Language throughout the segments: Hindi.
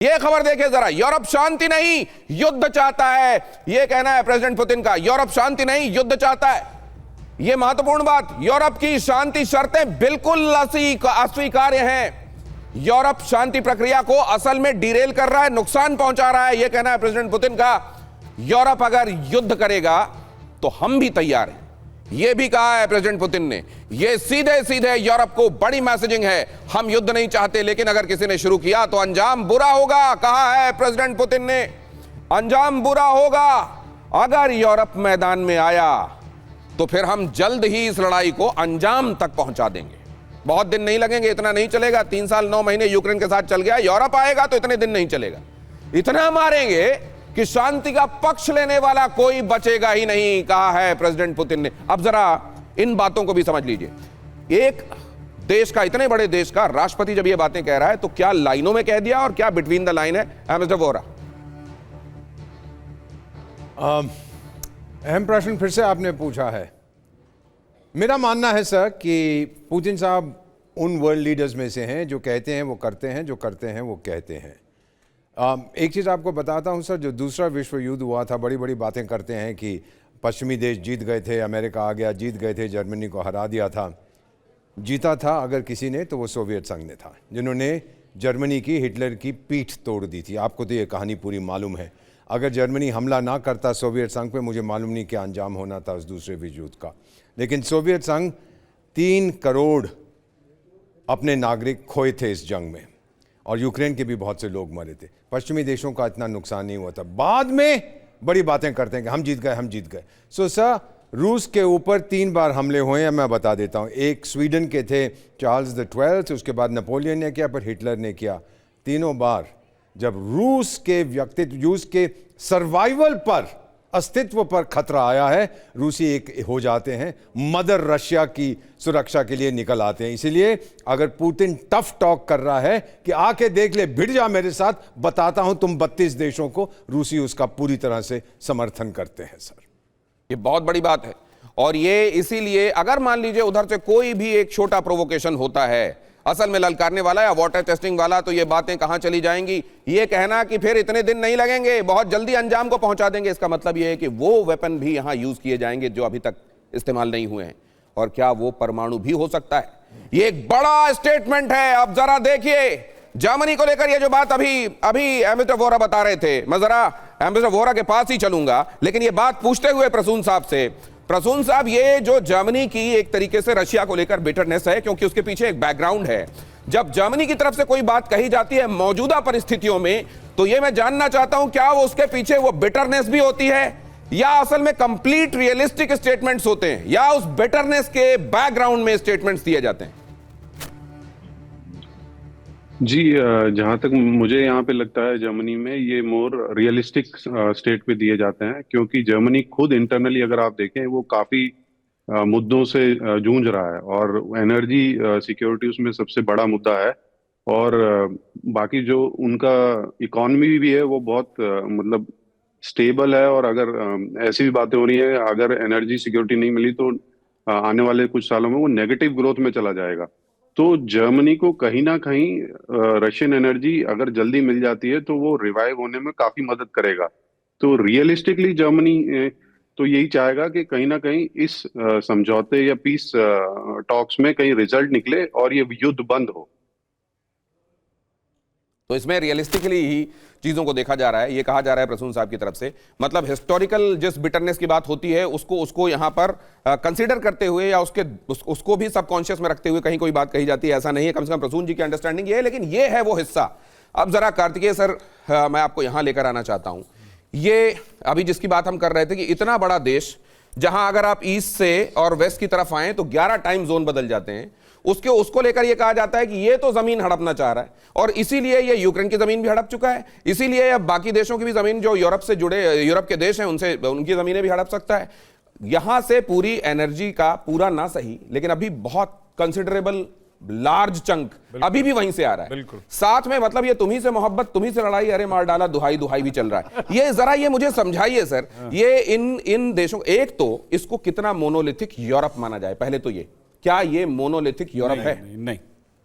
ये खबर देखिए जरा, यूरोप शांति नहीं युद्ध चाहता है, ये कहना है प्रेसिडेंट पुतिन का। यूरोप शांति नहीं युद्ध चाहता है, ये महत्वपूर्ण बात। यूरोप की शांति शर्तें बिल्कुल अस्वीकार्य हैं। यूरोप शांति प्रक्रिया को असल में डिरेल कर रहा है, नुकसान पहुंचा रहा है, यह कहना है प्रेसिडेंट पुतिन का। यूरोप अगर युद्ध करेगा तो हम भी तैयार हैं, यह भी कहा है प्रेसिडेंट पुतिन ने। यह सीधे सीधे यूरोप को बड़ी मैसेजिंग है। हम युद्ध नहीं चाहते, लेकिन अगर किसी ने शुरू किया तो अंजाम बुरा होगा, कहा है प्रेसिडेंट पुतिन ने। अंजाम बुरा होगा। अगर यूरोप मैदान में आया तो फिर हम जल्द ही इस लड़ाई को अंजाम तक पहुंचा देंगे। बहुत दिन नहीं लगेंगे, इतना नहीं चलेगा। 3 साल 9 महीने यूक्रेन के साथ चल गया, यूरोप आएगा तो इतने दिन नहीं चलेगा। इतना मारेंगे कि शांति का पक्ष लेने वाला कोई बचेगा ही नहीं, कहा है प्रेसिडेंट पुतिन ने। अब जरा इन बातों को भी समझ लीजिए। एक देश का, इतने बड़े देश का राष्ट्रपति जब ये बातें कह रहा है तो क्या लाइनों में कह दिया और क्या बिटवीन द लाइन है? मिस्टर वोरा, अहम प्रश्न फिर से आपने पूछा है। मेरा मानना है सर कि पुतिन साहब उन वर्ल्ड लीडर्स में से हैं जो कहते हैं वो करते हैं, जो करते हैं वो कहते हैं। एक चीज़ आपको बताता हूं सर, जो दूसरा विश्व युद्ध हुआ था, बड़ी बड़ी बातें करते हैं कि पश्चिमी देश जीत गए थे, अमेरिका आ गया, जीत गए थे, जर्मनी को हरा दिया था। जीता था अगर किसी ने तो वो सोवियत संघ ने था, जिन्होंने जर्मनी की, हिटलर की पीठ तोड़ दी थी। आपको तो ये कहानी पूरी मालूम है। अगर जर्मनी हमला ना करता सोवियत संघ पे, मुझे मालूम नहीं क्या अंजाम होना था उस दूसरे विश्व युद्ध का। लेकिन सोवियत संघ 3 करोड़ अपने नागरिक खोए थे इस जंग में, और यूक्रेन के भी बहुत से लोग मरे थे। पश्चिमी देशों का इतना नुकसान नहीं हुआ था। बाद में बड़ी बातें करते हैं कि हम जीत गए, हम जीत गए। सो सर, रूस के ऊपर 3 बार हमले हुए हैं, मैं बता देता हूं। एक स्वीडन के थे चार्ल्स द 12th, उसके बाद नेपोलियन ने किया, फिर हिटलर ने किया। तीनों बार जब रूस के व्यक्तित्व, रूस के सर्वाइवल पर, अस्तित्व पर खतरा आया है, रूसी एक हो जाते हैं, मदर रशिया की सुरक्षा के लिए निकल आते हैं। इसीलिए अगर पुतिन टफ टॉक कर रहा है कि आके देख ले, भिड़ जा मेरे साथ, बताता हूं तुम 32 देशों को, रूसी उसका पूरी तरह से समर्थन करते हैं सर। ये बहुत बड़ी बात है। और ये इसीलिए अगर मान लीजिए उधर से कोई भी एक छोटा प्रोवोकेशन होता है असल में ललकारने वाला या वाटर टेस्टिंग वाला, तो ये बातें कहां चली जाएंगी। ये कहना कि फिर इतने दिन नहीं लगेंगे, बहुत जल्दी अंजाम को पहुंचा देंगे, इसका मतलब ये है कि वो वेपन भी यहां यूज किए जाएंगे जो अभी तक इस्तेमाल नहीं हुए हैं। और क्या वो परमाणु भी हो सकता है? ये एक बड़ा स्टेटमेंट है। अब जरा देखिए जर्मनी को लेकर ये जो बात अभी मिस्टर वोरा बता रहे थे, मैं जरा मिस्टर वोरा के पास ही चलूंगा, लेकिन ये बात पूछते हुए प्रसून साहब से। प्रसून साहब, ये जो जर्मनी की एक तरीके से रशिया को लेकर बिटरनेस है, क्योंकि उसके पीछे एक बैकग्राउंड है। जब जर्मनी की तरफ से कोई बात कही जाती है मौजूदा परिस्थितियों में, तो ये मैं जानना चाहता हूं क्या वो उसके पीछे वो बिटरनेस भी होती है, या असल में कंप्लीट रियलिस्टिक स्टेटमेंट्स होते हैं, या उस बिटरनेस के बैकग्राउंड में स्टेटमेंट्स दिए जाते हैं? जी, जहाँ तक मुझे यहाँ पे लगता है जर्मनी में ये मोर रियलिस्टिक स्टेट पे दिए जाते हैं, क्योंकि जर्मनी खुद इंटरनली अगर आप देखें वो काफी मुद्दों से जूझ रहा है, और एनर्जी सिक्योरिटी उसमें सबसे बड़ा मुद्दा है। और बाकी जो उनका इकॉनमी भी है वो बहुत मतलब स्टेबल है। और अगर ऐसी भी बातें हो रही है, अगर एनर्जी सिक्योरिटी नहीं मिली तो आने वाले कुछ सालों में वो नेगेटिव ग्रोथ में चला जाएगा। तो जर्मनी को कहीं ना कहीं रशियन एनर्जी अगर जल्दी मिल जाती है तो वो रिवाइव होने में काफी मदद करेगा। तो रियलिस्टिकली जर्मनी तो यही चाहेगा कि कहीं ना कहीं इस समझौते या पीस टॉक्स में कहीं रिजल्ट निकले और ये युद्ध बंद हो। तो इसमें रियलिस्टिकली ही चीजों को देखा जा रहा है, ये कहा जा रहा है प्रसून साहब की तरफ से। मतलब हिस्टोरिकल जिस बिटरनेस की बात होती है उसको यहां पर कंसीडर करते हुए, या उसको भी सबकॉन्शियस में रखते हुए कहीं कोई बात कही जाती है, ऐसा नहीं है। कम से कम प्रसून जी की अंडरस्टैंडिंग ये है, लेकिन ये है वो हिस्सा। अब जरा कार्तिकेय सर, मैं आपको यहां लेकर आना चाहता हूं। ये अभी जिसकी बात हम कर रहे थे कि इतना बड़ा देश, जहां अगर आप ईस्ट से और वेस्ट की तरफ आए तो 11 टाइम जोन बदल जाते हैं, उसको लेकर यह कहा जाता है कि ये तो जमीन हड़पना चाह रहा है, और इसीलिए ये यूक्रेन की जमीन भी हड़प चुका है, इसीलिए अब बाकी देशों की भी जमीन जो यूरोप से जुड़े, यूरोप के देश हैं, उनकी जमीनें भी हड़प सकता है। यहां से पूरी एनर्जी का पूरा ना सही, लेकिन अभी बहुत कंसिडरेबल लार्ज चंक अभी भी वहीं से आ रहा है। साथ में मतलब ये तुम्ही से मोहब्बत, तुम्ही से लड़ाई, अरे मार डाला, दुहाई दुहाई भी चल रहा है। ये जरा ये मुझे समझाइए सर, ये इन देशों, एक तो इसको कितना मोनोलिथिक यूरोप माना जाए, पहले तो ये, क्या ये मोनोलिथिक यूरोप है? नहीं,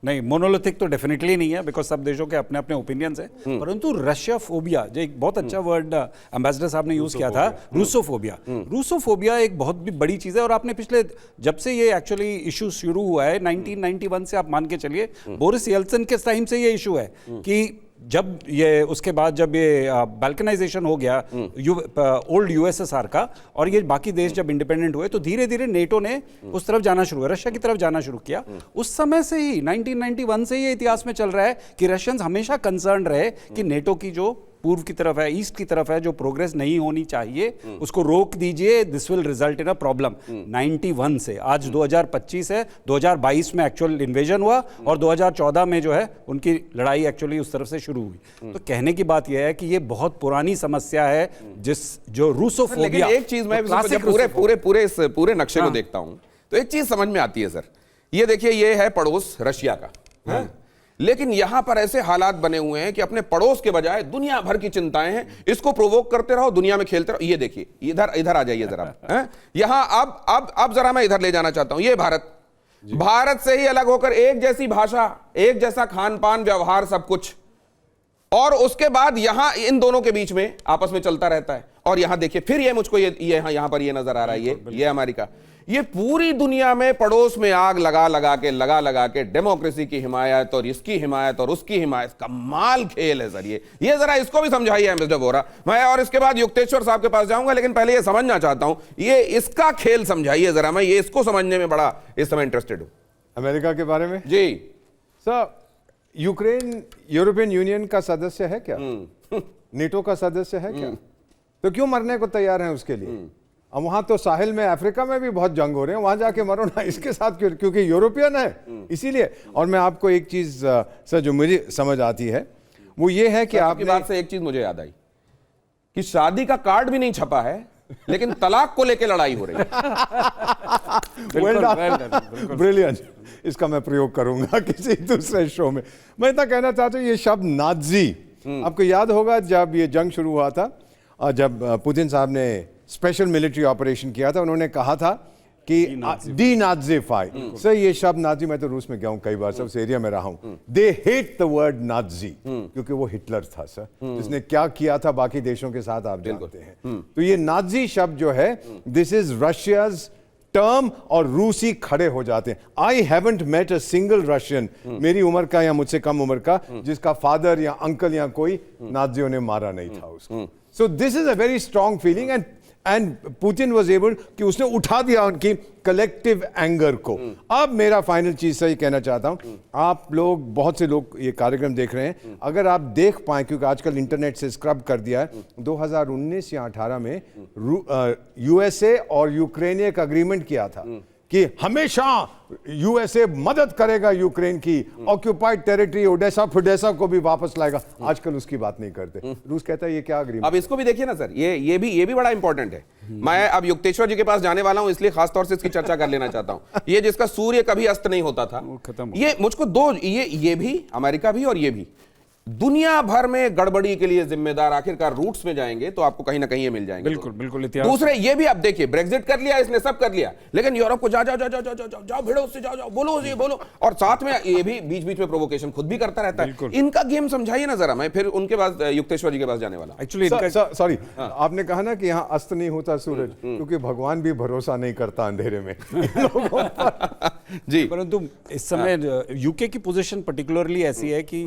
नहीं, मोनोलिथिक तो डेफिनेटली नहीं है, बिकॉज सब देशों के अपने अपने ओपिनियंस हैं। परंतु रशिया फोबिया, जो एक बहुत अच्छा वर्ड एम्बेसडर साहब ने यूज किया था, रूसोफोबिया। रूसोफोबिया एक बहुत भी बड़ी चीज है, और आपने पिछले, जब से ये एक्चुअली इशू शुरू हुआ है 1991 से, आप मान के चलिए बोरिस येल्त्सिन के टाइम से ये इशू है कि जब ये, उसके बाद जब ये बाल्कनाइजेशन हो गया ओल्ड यूएसएसआर का, और ये बाकी देश जब इंडिपेंडेंट हुए, तो धीरे धीरे नेटो ने उस तरफ जाना शुरू किया, रशिया की तरफ जाना शुरू किया। उस समय से ही 1991 से ये इतिहास में चल रहा है कि रशियंस हमेशा कंसर्न रहे कि नेटो की जो पूर्व की तरफ है, ईस्ट की तरफ है, जो प्रोग्रेस नहीं होनी चाहिए उसको रोक दीजिए, this will result in a problem. 91 से आज 2025 है, 2022 में एक्चुअल इन्वेजन हुआ, और 2014 में जो है उनकी लड़ाई एक्चुअली उस तरफ से शुरू हुई। तो कहने की बात यह है कि ये बहुत पुरानी समस्या है, जो रूसोफोबिया। एक चीज मैं पूरे नक्शे को देखता हूं तो एक चीज समझ में आती है सर, ये देखिए, ये है पड़ोस रशिया का, लेकिन यहां पर ऐसे हालात बने हुए हैं कि अपने पड़ोस के बजाय दुनिया भर की चिंताएं हैं, इसको प्रोवोक करते रहो, दुनिया में खेलते रहो। ये देखिए, इधर आ जाइए जरा, यहां अब जरा मैं इधर ले जाना चाहता हूं। ये भारत से ही अलग होकर एक जैसी भाषा, एक जैसा खान पान, व्यवहार, सब कुछ, और उसके बाद यहां इन दोनों के बीच में आपस में चलता रहता है। और यहां देखिए, फिर ये मुझको यहां पर ये नजर आ रहा है, ये अमेरिका। ये पूरी दुनिया में पड़ोस में आग लगा लगा के डेमोक्रेसी की हिमायत और इसकी हिमायत और उसकी हिमायत, कमाल खेल है सर। ये जरा इसको भी समझाइए एम्बेसडर वोहरा। मैं और इसके बाद युक्तेश्वर साहब के पास जाऊंगा, लेकिन पहले ये समझना चाहता हूं, ये इसका खेल समझाइए जरा। मैं ये इसको समझने में बड़ा इस समय इंटरेस्टेड हूं। अमेरिका के बारे में जी सर, यूक्रेन यूरोपियन यूनियन का सदस्य है क्या? नेटो का सदस्य है क्या? तो क्यों मरने को तैयार हैं उसके लिए? अब वहां तो साहिल में, अफ्रीका में भी बहुत जंग हो रहे हैं, वहां जाके मरो ना इसके साथ, क्योंकि यूरोपियन है इसीलिए। और मैं आपको एक चीज सर जो मुझे समझ आती है वो ये है कि आपकी बात से एक चीज मुझे याद आई कि शादी का कार्ड भी नहीं छपा है, लेकिन तलाक को लेकर लड़ाई हो रही है। ब्रिलियंट, इसका मैं प्रयोग करूंगा किसी दूसरे शो में। मैं इतना कहना चाहता हूँ, ये शब्द नाजी, आपको याद होगा जब ये जंग शुरू हुआ था, जब पुतिन साहब ने स्पेशल मिलिट्री ऑपरेशन किया था, उन्होंने कहा था कि डी नाजीफाई। सर ये शब्द नाजी, मैं तो रूस में गया हूं कई बार, सब उस एरिया में रहा हूं, they hate the word Nazi, क्योंकि वो हिटलर था सर, जिसने क्या किया था बाकी देशों के साथ आप जानते हैं। तो ये नाजी शब्द जो है, दिस इज रशियाज टर्म, और रूसी खड़े हो जाते हैं। I haven't met a single Russian, मेरी उम्र का या मुझसे कम उम्र का, जिसका फादर या अंकल या कोई नाजियों ने मारा नहीं था उसको। So this is a very strong feeling, and Putin was able कि उसने उठा दिया उनकी कलेक्टिव एंगर को। अब मेरा फाइनल चीज सही कहना चाहता हूं, आप लोग, बहुत से लोग ये कार्यक्रम देख रहे हैं, अगर आप देख पाए, क्योंकि आजकल इंटरनेट से स्क्रब कर दिया है, 2019 या 18 में यूएसए और यूक्रेन ने एक अग्रीमेंट किया था कि हमेशा यूएसए मदद करेगा यूक्रेन की, ऑक्यूपाइड टेरिटरी ओडेसा फुडेसा को भी वापस लाएगा। आजकल उसकी बात नहीं करते। रूस कहता है ये क्या अग्रीमेंट। अब इसको भी देखिए ना सर, ये भी बड़ा इंपॉर्टेंट है। मैं अब युक्तेश्वर जी के पास जाने वाला हूं, इसलिए खासतौर से इसकी चर्चा कर लेना चाहता हूं। ये जिसका सूर्य कभी अस्त नहीं होता था, ये मुझको दो, ये भी, अमेरिका भी और ये भी, दुनिया भर में गड़बड़ी के लिए जिम्मेदार आखिरकार रूट्स में जाएंगे तो आपको कहीं ना कहीं ये मिल जाएंगे। बिल्कुल दूसरे ये भी आप देखिए, ब्रेग्जिट कर लिया इसने, सब कर लिया, लेकिन यूरोप को जाओ भिड़ो उससे, जाओ बोलो, और साथ में ये भी बीच बीच में प्रोवोकेशन खुद भी करता रहता है। इनका गेम समझाइए ना जरा। मैं फिर उनके पास, युक्तेश्वर जी के पास जाने वाला। एक्चुअली सॉरी, आपने कहा ना कि यहाँ अस्त नहीं होता सूरज, क्योंकि भगवान भी भरोसा नहीं करता अंधेरे में जी। परंतु इस समय यूके की पोजीशन पर्टिकुलरली ऐसी है कि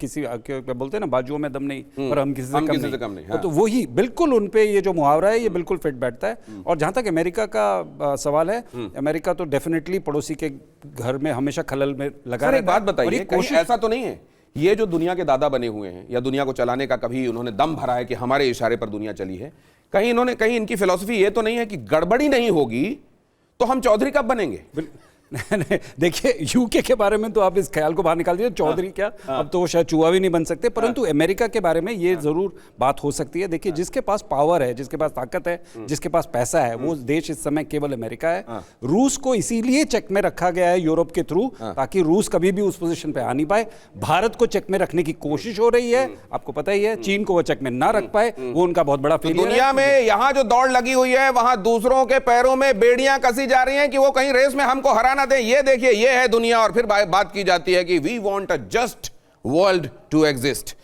किसी क्या बोलते हैं ना, बाजुओं में दम नहीं, पर हम किसी से कम नहीं। तो वही बिल्कुल उन पे ये जो मुहावरा है, ये बिल्कुल फिट बैठता है। और जहां तक अमेरिका का सवाल है, अमेरिका तो डेफिनेटली पड़ोसी के घर में हमेशा खलल में लगा रहता है। एक बात बताइए, कहीं ऐसा तो नहीं है ये जो दुनिया के दादा बने हुए हैं, या दुनिया को चलाने का कभी उन्होंने दम भरा है कि हमारे इशारे पर दुनिया चली है, कहीं इनकी फिलॉसफी ये तो नहीं है कि गड़बड़ी नहीं होगी तो हम चौधरी कब बनेंगे? देखिए, यूके के बारे में तो आप इस ख्याल को बाहर निकाल दीजिए, चौधरी क्या, अब तो वो शायद चूहा भी नहीं बन सकते। परंतु अमेरिका के बारे में ये जरूर बात हो सकती है। देखिए, जिसके पास पावर है, जिसके पास ताकत है, जिसके पास पैसा है, वो देश इस समय केवल अमेरिका है। रूस को इसीलिए चेक में रखा गया है यूरोप के थ्रू, ताकि रूस कभी भी उस पोजीशन पे आ नहीं पाए। भारत को चेक में रखने की कोशिश हो रही है, आपको पता ही है। चीन को वो चेक में ना रख पाए, वो उनका बहुत बड़ा फेलियर है। दुनिया में यहां जो दौड़ लगी हुई है, वहां दूसरों के पैरों में बेड़ियां कसी जा रही हैं कि वो कहीं रेस में हमको हरा बताना दें, ये देखिए ये है दुनिया, और फिर बात की जाती है कि we want a just world to exist.